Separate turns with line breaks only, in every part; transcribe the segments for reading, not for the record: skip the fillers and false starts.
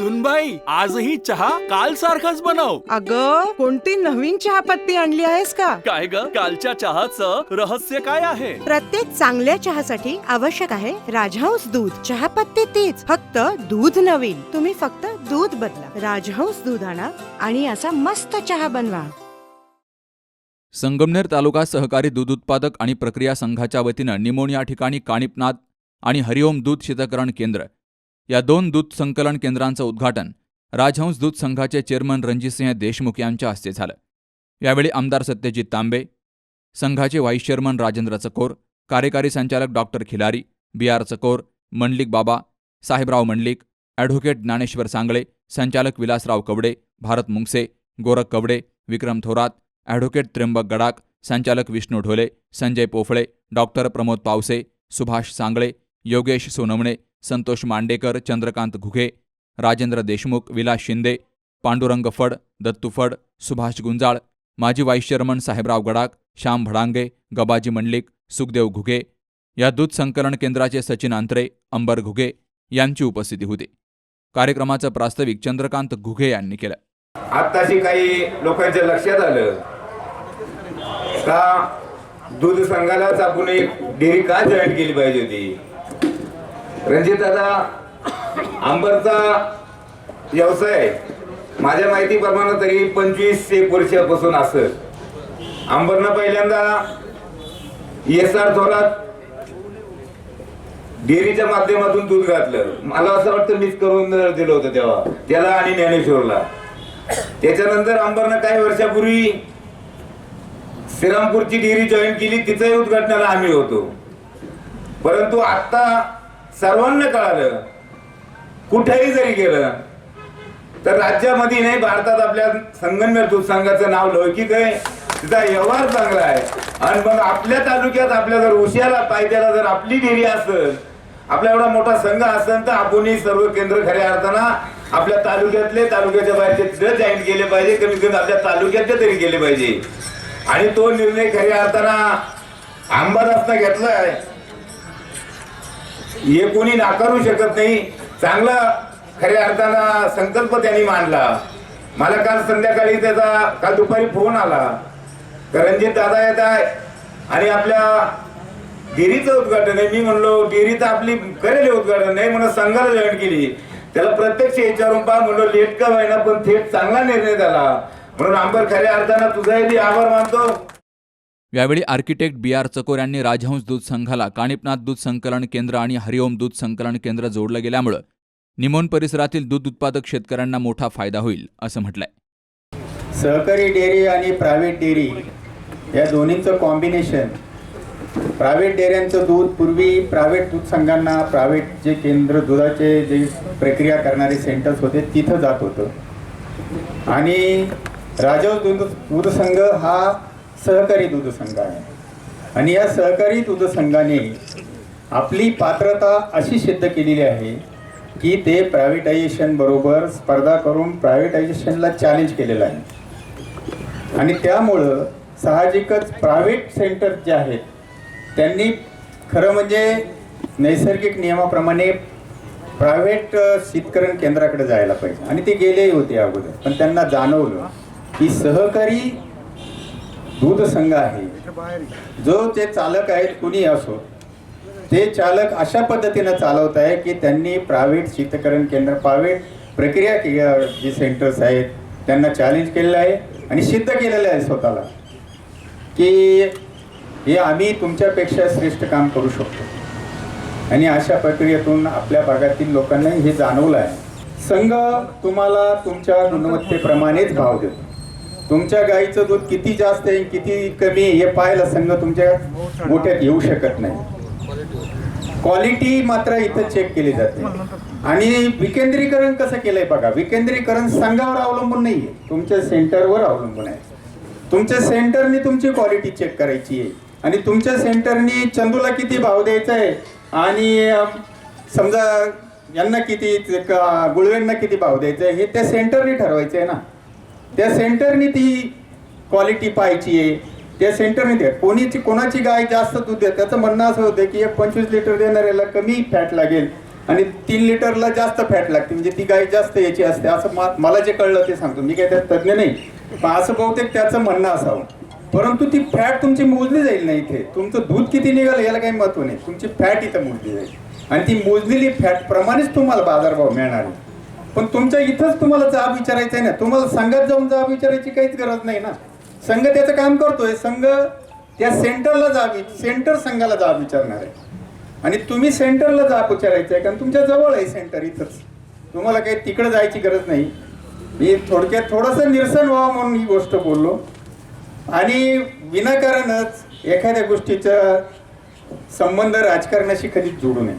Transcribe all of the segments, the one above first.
सुनबाई, आजही चहा काल सारखाच बनव.
अगं, कोणती नवीन चहापत्ती आणली आहेस का?
काय ग, कालच्या चहाचं रहस्य काय आहे?
प्रत्येक चांगल्या चहासाठी आवश्यक आहे राजहंस दूध. चहापत्ती तीच, फक्त दूध नवीन. तुम्ही फक्त दूध बदला. राजहंस दूध आणा आणि असा मस्त चहा बनवा.
संगमनेर तालुका सहकारी दूध उत्पादक आणि प्रक्रिया संघाच्या वतीनं निमोण या ठिकाणी काणिपनाथ आणि हरिओम दूध शीतकरण केंद्र या 2 दूध संकलन केंद्रांचं उद्घाटन राजहंस दूध संघाचे चेअरमन रणजितसिंह देशमुख यांच्या हस्ते झालं. यावेळी आमदार सत्यजित तांबे, संघाचे व्हाईस चेअरमन राजेंद्र चकोर, कार्यकारी संचालक डॉक्टर खिलारी, BR चकोर, मंडलिक बाबा, साहेबराव मंडलिक, ॲडव्होकेट ज्ञानेश्वर सांगळे, संचालक विलासराव कवडे, भारत मुंगसे, गोरख कवडे, विक्रम थोरात, ॲडव्होकेट त्र्यंबक गडाक, संचालक विष्णू ढोले, संजय पोफळे, डॉक्टर प्रमोद पावसे, सुभाष सांगळे, योगेश सोनवणे, संतोष मांडेकर, चंद्रकांत घुगे, राजेंद्र देशमुख, विलास शिंदे, पांडुरंग फड, दत्तू फड, सुभाष गुंजाळ, माजी व्हाईस चेअरमन साहेबराव गडाक, श्याम भडांगे, गबाजी मंडलिक, सुखदेव घुगे, या दूध संकलन केंद्राचे सचिन अंतरे, अंबर घुगे यांची उपस्थिती होती. कार्यक्रमाचं प्रास्ताविक चंद्रकांत घुगे यांनी केलं.
आत्ताशी काही लोकांच्या लक्षात आलं का दूध संघालाच आपण एक डेअरी का जॉईन केली पाहिजे होती. रणजित दादा, आंबरचा व्यवसाय माझ्या माहितीप्रमाणे तरी 25-1 वर्षापासून असत. आंबरनं पहिल्यांदा ESR थोरात डेअरीच्या माध्यमातून दूध घातलं. मला असं वाटतं मीच करून दिलं होतं तेव्हा त्याला आणि ज्ञानेश्वरला. त्याच्यानंतर अंबरनं काही वर्षापूर्वी श्रीरामपूरची डेअरी जॉईन केली, तिचंही उद्घाटनाला आम्ही होतो. परंतु आता सर्वांना कळालं, कुठेही जरी गेलं तर राज्यामध्ये नाही भारतात आपल्या संगमनेर दूध संघाचं नाव लौकिक आहे, तिचा व्यवहार चांगला आहे. आणि मग आपल्या तालुक्यात आपल्या जर उशियाला पायथ्याला जर आपली डेअरी असेल, आपला एवढा मोठा संघ असेल, तर आपणही सर्व केंद्र खऱ्या अर्थानं आपल्या तालुक्याच्या बाहेरचे तिथे जॉईन केले पाहिजे, कमीत कमी आपल्या तालुक्यातले तरी केले पाहिजे. आणि तो निर्णय खऱ्या अर्थानं अंबादासनं घेतलाय, हे कोणी नाकारू शकत नाही. चांगला खऱ्या अर्थानं संकल्प त्यांनी मांडला. मला काल संध्याकाळी काल दुपारी फोन आला, रणजित दादा येत आहे आणि आपल्या डेअरीचं उद्घाटन आहे. मी म्हणलो डेअरी तर आपली करेल उद्घाटन, नाही म्हणून संघाला जॉईन केली. त्याला प्रत्यक्ष विचारून पहा म्हणलो, लेट का व्हायना पण थेट चांगला निर्णय झाला. म्हणून अंबर खऱ्या अर्थानं तुझाही आभार मानतो.
यावेळी आर्किटेक्ट BR चकोर यांनी राजहंस दूध संघाला काणिपनाथ दूध संकलन केंद्र आणि हरिओम दूध संकलन केंद्र जोडलं गेल्यामुळं निमोण परिसरातील दूध उत्पादक शेतकऱ्यांना मोठा फायदा होईल असं म्हटलंय.
सहकारी डेअरी आणि प्रायव्हेट डेअरी या दोन्हीचं कॉम्बिनेशन. प्रायव्हेट डेअऱ्यांचं दूध पूर्वी प्रायव्हेट दूध संघांना, प्रायव्हेट जे केंद्र दुधाचे जे प्रक्रिया करणारे सेंटर्स होते तिथं जात होतं. आणि राजहंस दूध संघ हा सहकारी दूध संघ आहे. आणि या सहकारी दूध संघाने आपली पात्रता अशी सिद्ध केलेली आहे की ते प्रायव्हेटायझेशन बरोबर स्पर्धा करून प्रायव्हेटायझेशनला चॅलेंज केलेलं आहे. आणि त्यामुळं साहजिकच प्रायव्हेट सेंटर जे आहेत त्यांनी खरं म्हणजे नैसर्गिक नियमाप्रमाणे प्रायव्हेट शीतकरण केंद्राकडे जायला पाहिजे. आणि ते गेलेही होते अगोदर, पण त्यांना जाणवलं की सहकारी दूध संघ आहे, जो ते चालक आहेत कुणी असो, ते चालक अशा पद्धतीनं चालवत आहे की त्यांनी प्रायव्हेट शीतकरण केंद्र, प्रायव्हेट प्रक्रिया जे सेंटर्स आहेत त्यांना चॅलेंज केलेलं आहे आणि सिद्ध केलेलं आहे स्वतःला की हे आम्ही तुमच्यापेक्षा श्रेष्ठ काम करू शकतो. आणि अशा प्रक्रियेतून आपल्या भागातील लोकांनाही हे जाणवलं आहे. संघ तुम्हाला तुमच्या गुणवत्तेप्रमाणेच भाव देतो. तुमच्या गाईचं दूध किती जास्त आहे किती कमी हे पाहायला संघ तुमच्या गोठ्यात येऊ शकत नाही. क्वालिटी मात्र इथं चेक केली जाते. आणि विकेंद्रीकरण कसं केलंय बघा, विकेंद्रीकरण संघावर अवलंबून नाही आहे, तुमच्या सेंटरवर अवलंबून आहे. तुमच्या सेंटरनी तुमची क्वालिटी चेक करायची आहे आणि तुमच्या सेंटरनी चंदूला किती भाव द्यायचा आहे आणि समजा यांना किती, गुळवेंना किती भाव द्यायचा आहे हे त्या सेंटरनी ठरवायचं आहे ना. त्या सेंटरनी ती क्वालिटी पाहायची आहे. त्या सेंटरने द्या. कोणाची गाय जास्त दूध देत, त्याचं म्हणणं असं होतं की 25 लिटर देणाऱ्याला कमी फॅट लागेल आणि 3 लिटरला जास्त फॅट लागते, म्हणजे ती गाय जास्त याची असते असं मला जे कळलं ते सांगतो. मी काही त्यात तज्ज्ञ नाही, पण असं बहुतेक त्याचं म्हणणं असावं. परंतु ती फॅट तुमची मोजली जाईल ना इथे. तुमचं दूध किती निघालं याला काही महत्व नाही, तुमची फॅट इथं मोजली जाईल आणि ती मोजलेली फॅट प्रमाणेच तुम्हाला बाजारभाव मिळणार आहे. पण तुमच्या इथंच तुम्हाला जाब विचारायचा आहे ना, तुम्हाला संघात जाऊन जाब विचारायची काहीच गरज नाही ना. संघ त्याचं काम करतोय, संघ त्या सेंटर संघाला जाब विचारणार आहे आणि तुम्ही सेंटरला जाब विचारायचं आहे, कारण तुमच्या जवळ आहे सेंटर इथंच. तुम्हाला काही तिकडे जायची गरज नाही. मी थोडक्यात थोडंसं निरसन व्हावं म्हणून ही गोष्ट बोललो आणि विनाकारणच एखाद्या गोष्टीचा संबंध राजकारणाशी कधीच जोडू नये.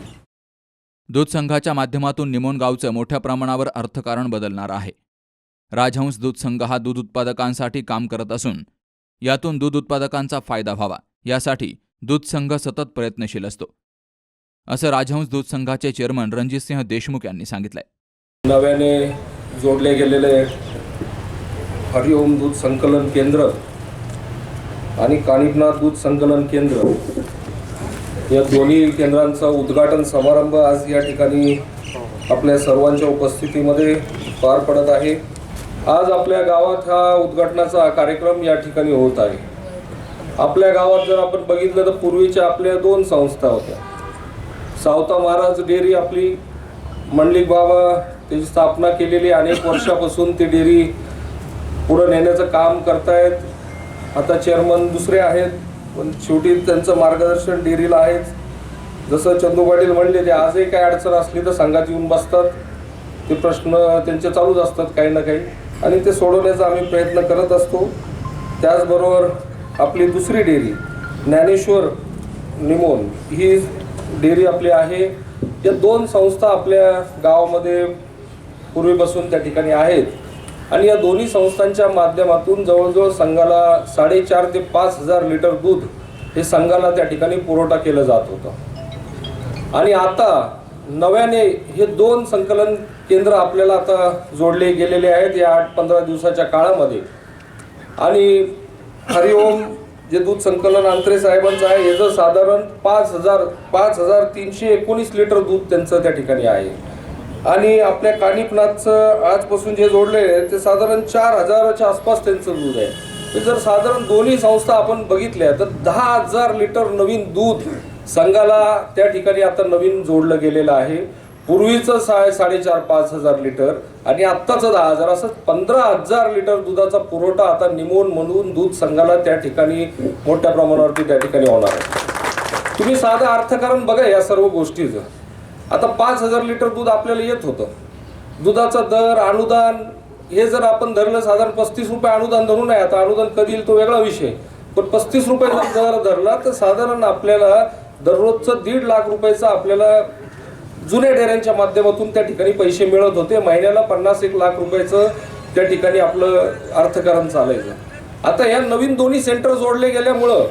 दूध संघाच्या माध्यमातून निमोण गावचं मोठ्या प्रमाणावर अर्थकारण बदलणार आहे. राजहंस दूध संघ हा दूध उत्पादकांसाठी काम करत असून यातून दूध उत्पादकांचा फायदा व्हावा यासाठी दूध संघ सतत प्रयत्नशील असतो, असं राजहंस दूध संघाचे चेअरमन रणजितसिंह देशमुख यांनी सांगितलंय.
नव्याने जोडले गेलेले हरिओम दूध संकलन केंद्र आणि कानिपनाथ दूध संकलन केंद्र या दोन्ही केंद्रांचा उद्घाटन समारंभ आज या ठिकाणी आपल्या सर्वांच्या उपस्थितीमध्ये पार पडत आहे. आज आपल्या गावात हा उद्घाटनाचा कार्यक्रम या ठिकाणी होत आहे. आपल्या गावात जर आपण बघितलं तर पूर्वीच्या आपल्या 2 संस्था होत्या. सावता महाराज डेअरी आपली मंडलिक बाबा त्याची स्थापना केलेली, अनेक वर्षापासून ती डेअरी पुढे नेण्याचं काम करतायत. आता चेअरमन दुसरे आहेत, पण शेवटी त्यांचं मार्गदर्शन डेअरीला आहेच. जसं चंदू पाटील म्हणले, ते आजही काही अडचण असली तर संघात येऊन बसतात. ते प्रश्न त्यांचे चालूच असतात काही ना काही आणि ते सोडवण्याचा आम्ही प्रयत्न करत असतो. त्याचबरोबर आपली दुसरी डेअरी ज्ञानेश्वर निमोन ही डेअरी आपली आहे. या 2 संस्था आपल्या गावामध्ये पूर्वीपासून त्या ठिकाणी आहेत आणि या दोन्ही संस्थांच्या माध्यमातून जवळजवळ संघाला 4.5 ते 5,000 लिटर दूध हे संघाला त्या ठिकाणी पुरवठा केलं जात होतं. आणि आता नव्याने हे 2 संकलन केंद्र आपल्याला आता जोडले गेलेले आहेत या 8-15 दिवसाच्या काळामध्ये. आणि हरिओम जे दूध संकलन अंतरे साहेबांचं आहे याचं साधारण 5,319 लिटर दूध त्यांचं त्या ठिकाणी आहे. आणि आपल्या कानिपनाथचं आजपासून जे जोडले ते साधारण 4,000च्या आसपास त्यांचं दूध आहे. ते जर साधारण दोन्ही संस्था आपण बघितल्या तर 10,000 लिटर नवीन दूध संघाला त्या ठिकाणी आता नवीन जोडलं गेलेलं आहे. पूर्वीचं 4,500-5,000 लिटर आणि आत्ताचं 10,000 असं 15,000 लिटर दुधाचा पुरवठा आता निमोन म्हणून दूध संघाला त्या ठिकाणी मोठ्या प्रमाणावरती त्या ठिकाणी होणार आहे. तुम्ही साधं अर्थकारण बघा या सर्व गोष्टीचं. आता 5,000 लिटर दूध आपल्याला येत होतं. दुधाचा दर, अनुदान हे जर आपण धरलं, साधारण 35 रुपये अनुदान धरून आहे. आता अनुदान कधी येईल तो वेगळा विषय, पण 35 रुपये जर दर धरला तर साधारण आपल्याला दररोजचं 1.5 लाख रुपयाचं आपल्याला जुन्या डेऱ्यांच्या माध्यमातून त्या ठिकाणी पैसे मिळत होते. महिन्याला 50-1 लाख रुपयाचं त्या ठिकाणी आपलं अर्थकारण चालायचं. आता या नवीन दोन्ही सेंटर जोडले गेल्यामुळं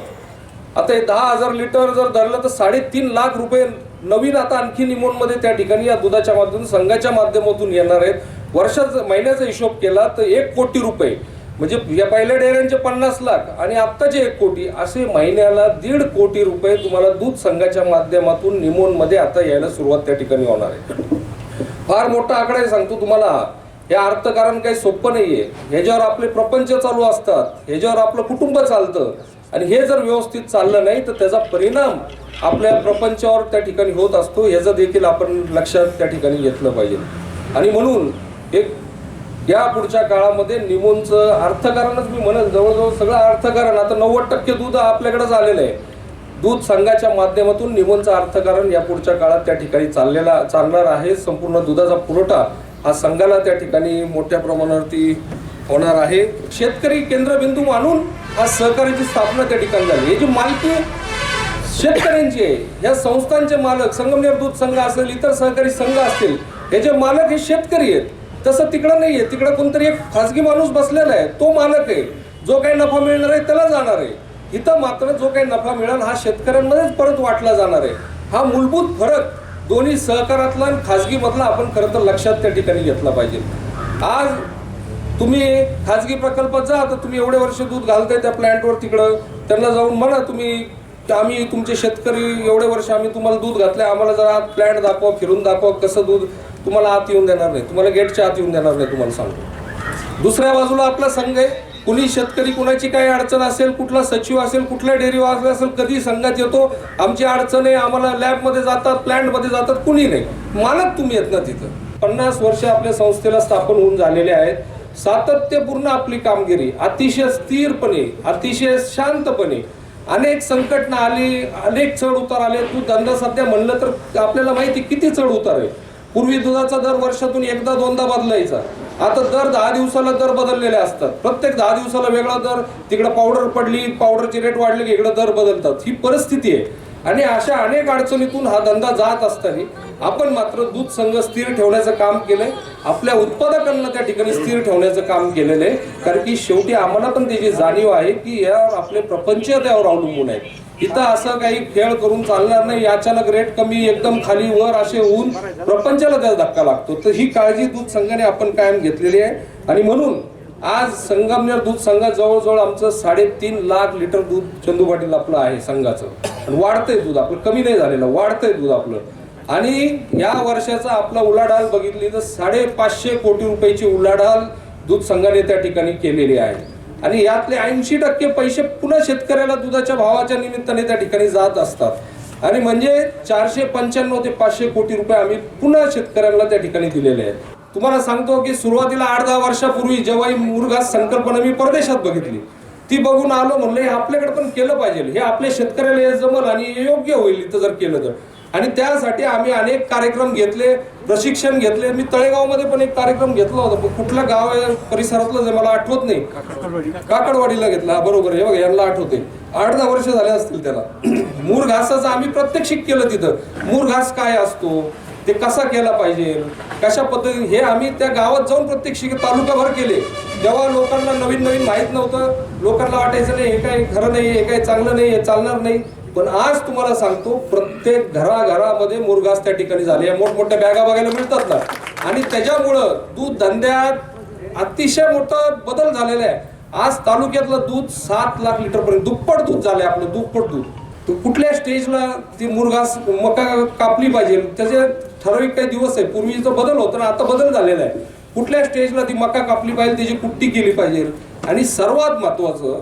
आता हे 10,000 लिटर जर धरलं तर 3.5 लाख रुपये नवीन आता आणखी निमोनमध्ये त्या ठिकाणी या दुधाच्या माध्यमातून संघाच्या माध्यमातून येणार आहेत. महिन्याचा हिशोब केला तर 1 कोटी रुपये, म्हणजे या पहिल्या डेऱ्यांचे 50 लाख आणि आत्ताचे 1 कोटी, असे महिन्याला 1.5 कोटी रुपये तुम्हाला दूध संघाच्या माध्यमातून निमोनमध्ये आता यायला सुरुवात त्या ठिकाणी होणार आहे. फार मोठा आकडा आहे सांगतो तुम्हाला. हे अर्थकारण काही सोपं नाहीये. ह्याच्यावर आपले प्रपंच चालू असतात, ह्याच्यावर आपलं कुटुंब चालतं आणि हे जर व्यवस्थित चाललं नाही तर त्याचा परिणाम आपल्या प्रपंचावर त्या ठिकाणी होत असतो. ह्याचं देखील आपण लक्षात त्या ठिकाणी घेतलं पाहिजे. आणि म्हणून एक या पुढच्या काळामध्ये निमोनचं अर्थकारणच मी म्हणेल, जवळजवळ सगळं अर्थकारण आता 90% दूध आपल्याकडे झालेलं आहे. दूध संघाच्या माध्यमातून निमोनचं अर्थकारण या पुढच्या काळात त्या ठिकाणी चालणार आहे. संपूर्ण दुधाचा पुरवठा हा संघाला त्या ठिकाणी मोठ्या प्रमाणावरती होणार आहे. शेतकरी केंद्रबिंदू मानून आज सहकार्याची स्थापना त्या ठिकाणी झाली. याची मालकी शेतकऱ्यांची आहे. या संस्थांचे मालक, संगमनेर दूध संघ असेल, इतर सहकारी संघ असतील, याचे मालक हे शेतकरी आहेत. तसं तिकडं नाही आहे. तिकडं कोणतरी एक खाजगी माणूस बसलेला आहे, तो मालक आहे. जो काही नफा मिळणार आहे त्याला जाणार आहे. इथं मात्र जो काही नफा मिळेल हा शेतकऱ्यांमध्येच परत वाटला जाणार आहे. हा मूलभूत फरक दोन्ही सहकारातला आणि खाजगीमधला आपण खरं तर लक्षात त्या ठिकाणी घेतला पाहिजे. आज तुम्ही खाजगी प्रकल्पात जा, तर तुम्ही एवढे वर्ष दूध घालताय त्या प्लॅन्टवर, तिकडं त्यांना जाऊन म्हणा तुम्ही तर आम्ही तुमचे शेतकरी एवढे वर्ष आम्ही तुम्हाला दूध घातले, आम्हाला जरा आत प्लॅन्ट दाखवा, फिरून दाखवा कसं दूध, तुम्हाला आत येऊन देणार नाही, तुम्हाला गेटच्या आत येऊन देणार नाही, तुम्हाला सांगतो. दुसऱ्या बाजूला आपला संघ आहे, कुणी शेतकरी कुणाची काही अडचण असेल, कुठला सचिव असेल, कुठल्या डेअरीवाला असेल, कधी संघात येतो, आमची अडचण आहे, आम्हाला लॅबमध्ये जातात, प्लॅन्टमध्ये जातात, कुणी नाही, मालक तुम्ही येत ना तिथं. 50 वर्ष आपल्या संस्थेला स्थापन होऊन झालेले आहेत. सातत्यपूर्ण आपली कामगिरी, अतिशय स्थिरपणे, अतिशय शांतपणे, अनेक संकटना आली, अनेक चढ उतार आले. तू धंदा सध्या म्हणलं तर आपल्याला माहिती किती चढ उतार आहे. पूर्वी दुधाचा दर वर्षातून एकदा दोनदा बदलायचा, आता दर 10 दिवसाला दर बदललेले असतात. प्रत्येक 10 दिवसाला वेगळा दर, तिकडे पावडर पडली, पावडरची रेट वाढली की इकडे दर बदलतात. ही परिस्थिती आहे आणि अशा अनेक अडचणीतून हा धंदा जात असताना आपण मात्र दूध संघ स्थिर ठेवण्याचं काम केलंय. आपल्या उत्पादकांना त्या ठिकाणी स्थिर ठेवण्याचं काम केलेलं आहे. कारण की शेवटी आम्हाला पण त्याची जाणीव आहे की यावर आपले प्रपंच त्यावर अवलंबून आहे. इथं असं काही खेळ करून चालणार नाही. अचानक रेट कमी, एकदम खाली वर असे होऊन प्रपंचाला त्याचा धक्का लागतो. तर ही काळजी दूध संघाने आपण कायम घेतलेली आहे आणि म्हणून आज संगमनेर दूध संघात जवळजवळ आमचं 3.5 लाख लिटर दूध चंदू पाटील आपलं आहे संघाचं. आणि वाढतंय दूध आपलं, कमी नाही झालेलं, वाढतंय दूध आपलं. आणि या वर्षाचा आपला उलाढाल बघितली तर 550 कोटी रुपयाची उलाढाल दूध संघाने त्या ठिकाणी केलेली आहे. आणि यातले 80% पैसे पुन्हा शेतकऱ्याला दुधाच्या भावाच्या निमित्ताने त्या ठिकाणी जात असतात. आणि म्हणजे 495 ते 500 कोटी रुपये आम्ही पुन्हा शेतकऱ्यांना त्या ठिकाणी दिलेले आहेत. तुम्हाला सांगतो की सुरुवातीला 8-10 वर्षापूर्वी जेव्हा ही मुरघास संकल्पना मी परदेशात बघितली, ती बघून आलो, म्हणलं हे आपल्याकडे पण केलं पाहिजे, हे आपल्या शेतकऱ्याला हे जमल आणि हे योग्य होईल इथं जर केलं तर. आणि त्यासाठी आम्ही अनेक कार्यक्रम घेतले, प्रशिक्षण घेतले. मी तळेगावमध्ये पण एक कार्यक्रम घेतला होता, पण कुठलं गाव आहे परिसरातलं जे मला आठवत नाही, काकडवाडीला घेतला, बरोबर आहे, बघा यांना आठवते. 8-10 वर्ष झाले असतील त्याला. मुरघासाचं आम्ही प्रत्यक्षिक केलं तिथं. मुरघास काय असतो, ते कसा केला पाहिजे, कशा पद्धतीने, हे आम्ही त्या गावात जाऊन प्रत्यक्षिक तालुकाभर केले. तेव्हा लोकांना नवीन माहीत नव्हतं, लोकांना वाटायचं नाही हे काही खरं नाही, हे काही चांगलं नाही, हे चालणार नाही. पण आज तुम्हाला सांगतो प्रत्येक घराघरामध्ये मुरघास त्या ठिकाणी झाले. या मोठमोठ्या बॅगा बघायला मिळतात ना. आणि त्याच्यामुळं दूध धंद्यात अतिशय मोठा बदल झालेला आहे. आज तालुक्यातलं दूध 7 लाख लिटर पर्यंत, दुप्पट दूध झालंय आपलं, दुप्पट दूध. तर कुठल्या स्टेजला ती मुरघास मका कापली पाहिजे, त्याचे ठराविक काही दिवस आहे. पूर्वीचा बदल होता ना, आता बदल झालेला आहे. कुठल्या स्टेजला ती मका कापली पाहिजे, त्याची कुट्टी केली पाहिजे. आणि सर्वात महत्वाचं,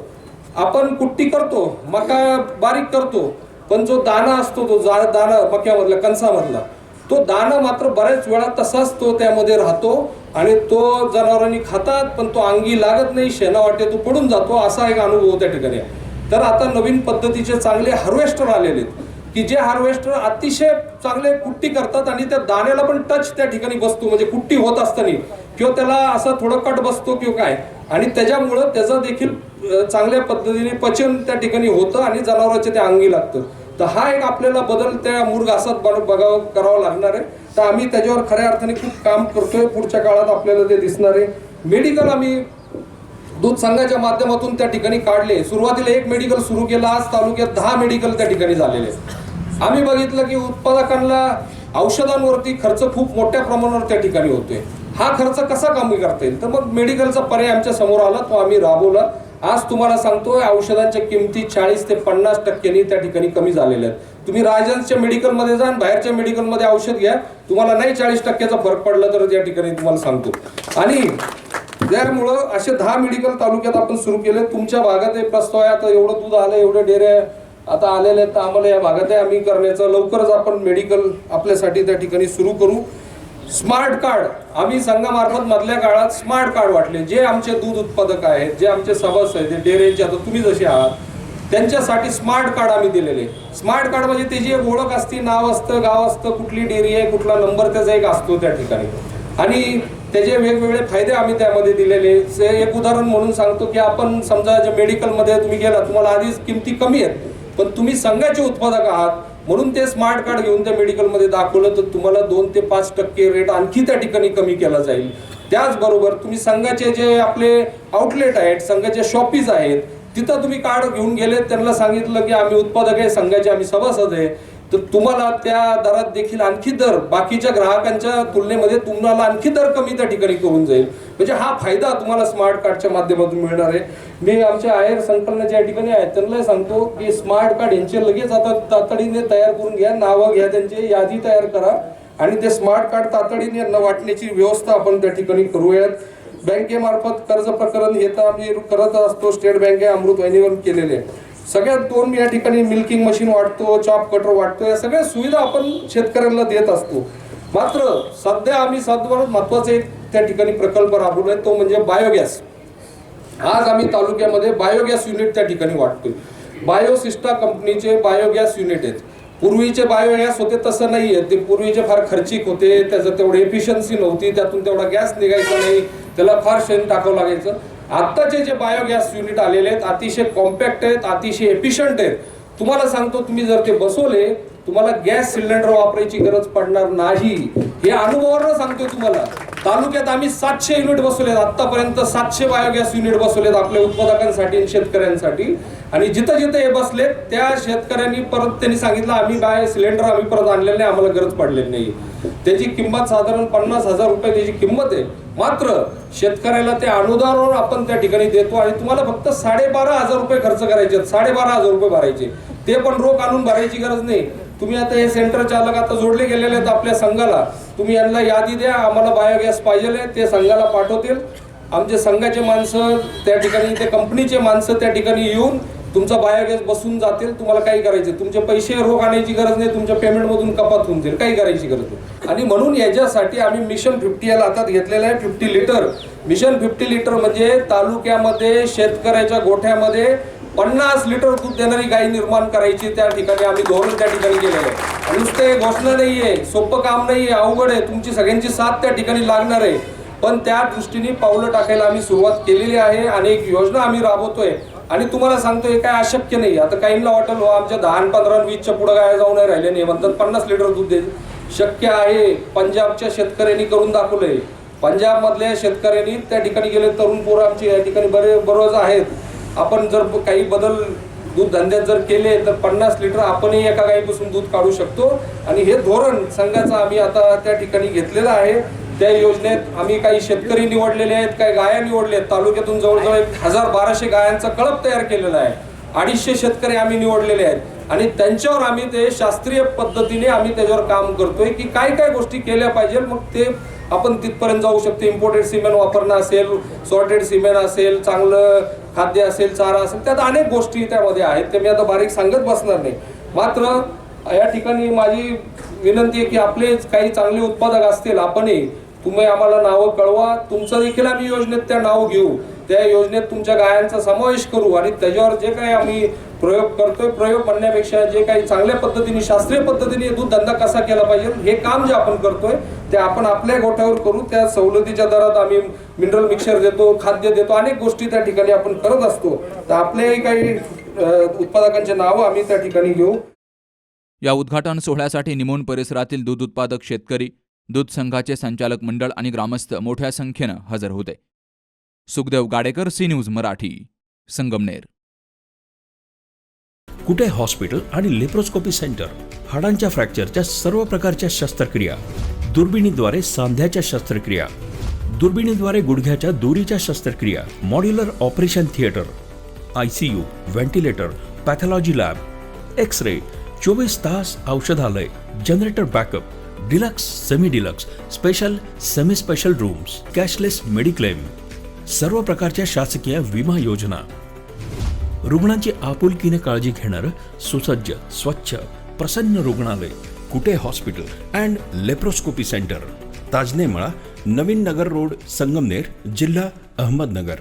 आपण कुट्टी करतो, मका बारीक करतो, पण जो दाना असतो, तो दाना मक्यामधला, कणसामधला, तो दाना मात्र बऱ्याच वेळा तसाच तो त्यामध्ये राहतो आणि तो जनावरांनी खातात, पण तो अंगी लागत नाही, शेणा वाटे तो पडून जातो. असा एक अनुभव त्या ठिकाणी आहे. तर आता नवीन पद्धतीचे चांगले हार्वेस्टर आलेले आहेत की जे हार्वेस्टर अतिशय चांगले कुट्टी करतात आणि त्या दाण्याला पण टच त्या ठिकाणी बसतो, म्हणजे कुट्टी होत असताना किंवा त्याला असं थोडं कट बसतो किंवा काय, आणि त्याच्यामुळं त्याचं देखील चांगल्या पद्धतीने पचन त्या ठिकाणी होतं आणि जनावरांच्या त्या अंगी लागतं. तर हा एक आपल्याला बदल त्या मुरघासात करावा लागणार आहे. तर आम्ही त्याच्यावर खऱ्या अर्थाने खूप काम करतोय. पुढच्या काळात आपल्याला ते दिसणार आहे. मेडिकल आम्ही दूध संघाच्या माध्यमातून त्या ठिकाणी काढले. सुरुवातीला 1 मेडिकल सुरू केलं, आज तालुक्यात 10 मेडिकल त्या ठिकाणी झालेले. आम्ही बघितलं की उत्पादकांना औषधांवरती खर्च खूप मोठ्या प्रमाणावर त्या ठिकाणी होतोय. हा खर्च कसा कमी करता येईल, तर मग मेडिकलचा पर्याय आमच्या समोर आला, तो आम्ही राबवला. आज तुम्हाला सांगतोय औषधांच्या किमती 40 ते 50% त्या ठिकाणी कमी झालेल्या आहेत. तुम्ही राजहंसच्या मेडिकलमध्ये जा, बाहेरच्या मेडिकलमध्ये औषध घ्या, तुम्हाला नाही 40% फरक पडला तर त्या ठिकाणी तुम्हाला सांगतो. आणि त्यामुळं असे 10 मेडिकल तालुक्यात आपण सुरू केले. तुमच्या भागात हे प्रस्ताव आहे, आता एवढं दूध आलं, एवढे डेरे आता आलेले आहेत, तर आम्हाला या भागात आम्ही करण्याचं, लवकरच आपण मेडिकल आपल्यासाठी त्या ठिकाणी सुरू करू. स्मार्ट कार्ड आम्ही संघामार्फत मधल्या काळात स्मार्ट कार्ड वाटले. जे आमचे दूध उत्पादक आहेत, जे आमचे सभासद आहेत, डेअरीचे, आता तुम्ही जसे आहात त्यांच्यासाठी स्मार्ट कार्ड आम्ही दिलेले. स्मार्ट कार्ड म्हणजे त्याची एक ओळख असते, नाव असतं, गाव असतं, कुठली डेअरी आहे, कुठला नंबर त्याचा एक असतो त्या ठिकाणी, आणि त्याचे वेगवेगळे फायदे आम्ही त्यामध्ये दिलेले. एक उदाहरण म्हणून सांगतो की आपण समजा जे मेडिकलमध्ये तुम्ही गेला, तुम्हाला आधीच किमती कमी आहेत, पण तुम्ही संघाचे उत्पादक आहात म्हणून ते स्मार्ट कार्ड घेऊन त्या मेडिकलमध्ये दाखवलं तर तुम्हाला 2 ते 5% रेट आणखी त्या ठिकाणी कमी केला जाईल. त्याचबरोबर तुम्ही संघाचे जे आपले आउटलेट आहेत, संघाचे शॉपीज आहेत, तिथं तुम्ही कार्ड घेऊन गेले, त्यांना सांगितलं की आम्ही उत्पादक आहे, संघाचे आम्ही सभासद आहे, तर तुम्हाला त्या दरात देखील आणखी दर बाकीच्या ग्राहकांच्या तुलनेमध्ये तुम्हाला आणखी दर कमी त्या ठिकाणी करून जाईल. म्हणजे हा फायदा तुम्हाला स्मार्ट कार्डच्या माध्यमातून मिळणार आहे. मी आमच्या आहेर संकलनाच्या या ठिकाणी आहेत त्यांना सांगतो की स्मार्ट कार्ड यांचे लगेच आता तातडीने तयार करून घ्या, नावं घ्या, त्यांची यादी तयार करा आणि ते स्मार्ट कार्ड तातडीने यांना वाटण्याची व्यवस्था आपण त्या ठिकाणी करूयात. बँकेमार्फत कर्ज प्रकरण हे तर आम्ही करत असतो. स्टेट बँके अमृतवाहिनीवर केलेले सगळ्यात 2 या ठिकाणी मिल्किंग मशीन वाटतो, चॉप कटर वाटतो, या सगळ्या सुविधा आपण शेतकऱ्यांना देत असतो. मात्र सध्या आम्ही सर्वात महत्वाचा एक त्या ठिकाणी प्रकल्प राबवलाय तो म्हणजे बायोगॅस. आज आम्ही तालुक्यामध्ये बायोगॅस युनिट त्या ठिकाणी वाटतोय. बायोसिस्टा कंपनीचे बायोगॅस युनिट आहेत. पूर्वीचे बायोगॅस होते तसं नाही आहे. ते पूर्वीचे फार खर्चिक होते, त्याचं तेवढं एफिशियन्सी नव्हती, त्यातून तेवढा गॅस निघायचा नाही, त्याला फार शेण टाकावं लागायचं. आत्ताचे जे बायोगॅस युनिट आलेले आहेत अतिशय कॉम्पॅक्ट आहेत, अतिशय एफिशियंट आहेत. तुम्हाला सांगतो तुम्ही जर ते बसवले तुम्हाला गॅस सिलेंडर वापरायची गरज पडणार नाही. हे अनुभवावरून सांगतोय तुम्हाला. तालुक्यात आम्ही 700 युनिट बसवलेत आतापर्यंत. 700 बायोगॅस युनिट बसवलेत आपल्या उत्पादकांसाठी आणि शेतकऱ्यांसाठी. आणि जिथं जिथं हे बसलेत त्या शेतकऱ्यांनी परत त्यांनी सांगितलं आम्ही सिलेंडर आम्ही परत आणलेले नाही, आम्हाला गरज पडलेली नाही. त्याची किंमत साधारण 50,000 रुपये त्याची किंमत आहे. मात्र शेतकऱ्याला ते अनुदानावर आपण त्या ठिकाणी देतो आणि तुम्हाला फक्त 12,500 रुपये खर्च करायचे, 12,500 रुपये भरायचे. ते पण रोख आणून भरायची गरज नाही. तुम्ही आता हे सेंटर चालक आता जोडले गेलेले आहेत आपल्या संघाला. तुम्ही यांना यादी द्या, आम्हाला बायोगॅस पाहिजे, ते संघाला पाठवतील. आमचे संघाचे माणसं त्या ठिकाणी, ते कंपनीचे माणसं त्या ठिकाणी येऊन तुमचा बायोगॅस बसून जातील. तुम्हाला काही करायचे, तुमचे पैसे रोख आणायची गरज नाही, तुमच्या पेमेंटमधून कपात होऊन जाईल, काही करायची गरज नाही. आणि म्हणून याच्यासाठी आम्ही मिशन 50 याला हातात घेतलेलं आहे. 50 लिटर मिशन 50 लिटर म्हणजे तालुक्यामध्ये शेतकऱ्याच्या गोठ्यामध्ये 50 लिटर दूध देणारी गाय निर्माण करायची. त्या ठिकाणी आम्ही धोरण त्या ठिकाणी केलेलं आहे. आणि नुसते घोषणा नाहीये, सोपं काम नाहीये, अवघड आहे. तुमची सगळ्यांची साथ त्या ठिकाणी लागणार आहे. पण त्या दृष्टीने पावलं टाकायला आम्ही सुरुवात केलेली आहे. अनेक योजना आम्ही राबवतोय आणि तुम्हाला सांगतोय काय अशक्य नाही. आता काहींना वाटेल आमच्या 10, 15, 20च्या पुढे गाय जाऊन नाही राहिले नाही म्हणतात 50 लिटर दूध द्यायचं. शक्य आहे. पंजाबच्या शेतकऱ्यांनी करून दाखवलंय. पंजाब मधल्या शेतकऱ्यांनी त्या ठिकाणी गेले. तरुण पोरं आमची या ठिकाणी बरोबर आहेत. आपण जर काही बदल दूध धंद्यात जर केले तर 50 लिटर आपणही एका गायीपासून दूध काढू शकतो. आणि हे धोरण संघाचं आम्ही आता त्या ठिकाणी घेतलेलं आहे. त्या योजनेत आम्ही काही शेतकरी निवडलेले आहेत, काही गाया निवडल्या आहेत. तालुक्यातून जवळजवळ 1000-1200 गायांचा कळप तयार केलेला आहे. 250 शेतकरी आम्ही निवडलेले आहेत आणि त्यांच्यावर आम्ही ते शास्त्रीय पद्धतीने आम्ही त्याच्यावर काम करतोय की काय काय गोष्टी केल्या पाहिजे. मग ते आपण तिथपर्यंत जाऊ शकतो. इम्पोर्टेड सिमेंट वापरणं असेल, सॉर्टेड सिमेंट असेल, चांगलं खाद्य असेल, चारा असेल, त्यात अनेक गोष्टी त्यामध्ये आहेत. ते मी आता बारीक सांगत बसणार नाही. मात्र या ठिकाणी माझी विनंती आहे की आपले काही चांगले उत्पादक असतील आपणही तुम्ही आम्हाला नावं कळवा. तुमचं देखील आम्ही योजनेत त्या नाव घेऊ. त्या योजनेत तुमच्या गायांचा समावेश करू आणि त्याच्यावर जे काही आम्ही प्रयोग करतोय, प्रयोग म्हणण्यापेक्षा जे काही चांगल्या पद्धतीने शास्त्रीय पद्धतीने दूध धंदा कसा केला पाहिजे हे काम जे आपण करतोय ते आपण आपल्या गोठ्यावर करू. त्या सवलतीच्या दरात आम्ही मिनरल मिक्सर देतो, खाद्य देतो, अनेक गोष्टी त्या ठिकाणी आपण करत असतो. तर आपल्याही काही उत्पादकांचे नावं आम्ही त्या ठिकाणी घेऊ.
या उद्घाटन सोहळ्यासाठी निमोण परिसरातील दूध उत्पादक शेतकरी, दूध संघाचे संचालक मंडळ आणि ग्रामस्थ मोठ्या संख्येनं हजर होते. Sukhdev Gadekar, C news Marathi, Sangamner.
Kute hospital आणि लेप्रोस्कोपी सेंटर. हाडांच्या फ्रॅक्चरच्या सर्व प्रकारच्या शस्त्रक्रिया, दुर्बिणीद्वारे सांध्याच्या शस्त्रक्रिया, दुर्बिणीद्वारे गुडघ्याच्या दोरीच्या शस्त्रक्रिया, modular operation theatre, ICU, ventilator, pathology lab, X-ray, 24 तास औषधालय, generator backup, deluxe, semi deluxe, special, semi special rooms, cashless mediclaim, सर्व प्रकारच्या शासकीय विमा योजना, रुग्णांची आपुलकीने काळजी घेणारं सुसज्ज, स्वच्छ, प्रसन्न रुग्णालय. Kute hospital and laparoscopy centre, Tajnemala, Navin Nagar road, Sangamner, जिल्हा अहमदनगर.